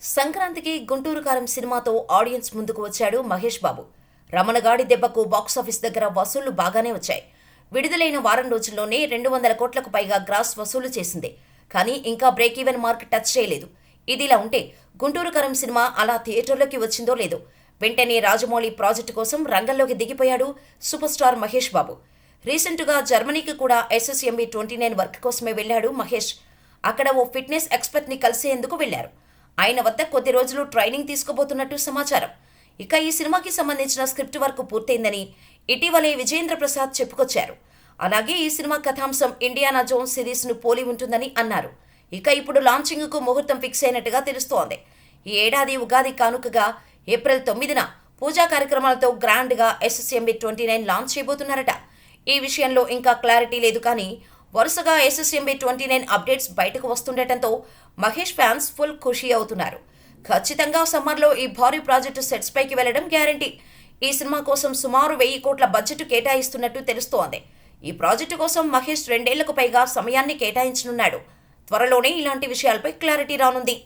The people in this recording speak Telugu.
సంక్రాంతికి గుంటూరు కారం సినిమాతో ఆడియన్స్ ముందుకు వచ్చాడు మహేష్ బాబు. రమణగాడి దెబ్బకు బాక్సాఫీస్ దగ్గర వసూళ్లు బాగానే వచ్చాయి. విడుదలైన వారం రోజుల్లోనే 200 కోట్లకు పైగా గ్రాస్ వసూలు చేసింది. కానీ ఇంకా బ్రేక్ ఈవెన్ మార్క్ టచ్ చేయలేదు. ఇదిలా ఉంటే గుంటూరు కారం సినిమా అలా థియేటర్లోకి వచ్చిందో లేదో వెంటనే రాజమౌళి ప్రాజెక్టు కోసం రంగంలోకి దిగిపోయాడు సూపర్ స్టార్ మహేష్ బాబు. రీసెంట్గా జర్మనీకి కూడా SSMB 29 వర్క్ కోసమే వెళ్లాడు మహేష్. అక్కడ ఓ ఫిట్నెస్ ఎక్స్పర్ట్ ని కలిసేందుకు వెళ్లారు. ఆయన వద్ద కొద్ది రోజులు ట్రైనింగ్ తీసుకోబోతున్నట్టు సమాచారం. ఇక ఈ సినిమాకి సంబంధించిన స్క్రిప్ట్ వర్క్ పూర్తయిందని ఇటీవలే విజేంద్ర ప్రసాద్ చెప్పుకొచ్చారు. అలాగే ఈ సినిమా కథాంశం ఇండియానా జోన్స్ సిరీస్ ను పోలి ఉంటుందని అన్నారు. ఇక ఇప్పుడు లాంచింగ్ కు ముహూర్తం ఫిక్స్ అయినట్టుగా తెలుస్తోంది. ఈ ఏడాది ఉగాది కానుకగా ఏప్రిల్ 9న పూజా కార్యక్రమాలతో గ్రాండ్ గా SSMB 29 లాంచ్ చేయబోతున్నారట. ఈ విషయంలో ఇంకా క్లారిటీ లేదు. కానీ వరుసగా SSMB 29 అప్డేట్స్ బయటకు వస్తుండటంతో మహేష్ ఫ్యాన్స్ ఫుల్ ఖుషీ అవుతున్నారు. ఖచ్చితంగా సమ్మర్లో ఈ భారీ ప్రాజెక్టు సెట్స్ పైకి వెళ్లడం గ్యారంటీ. ఈ సినిమా కోసం సుమారు 1000 కోట్ల బడ్జెట్ కేటాయిస్తున్నట్టు తెలుస్తోంది. ఈ ప్రాజెక్టు కోసం మహేష్ 2 ఏళ్లకు పైగా సమయాన్ని కేటాయించనున్నాడు. త్వరలోనే ఇలాంటి విషయాలపై క్లారిటీ రానుంది.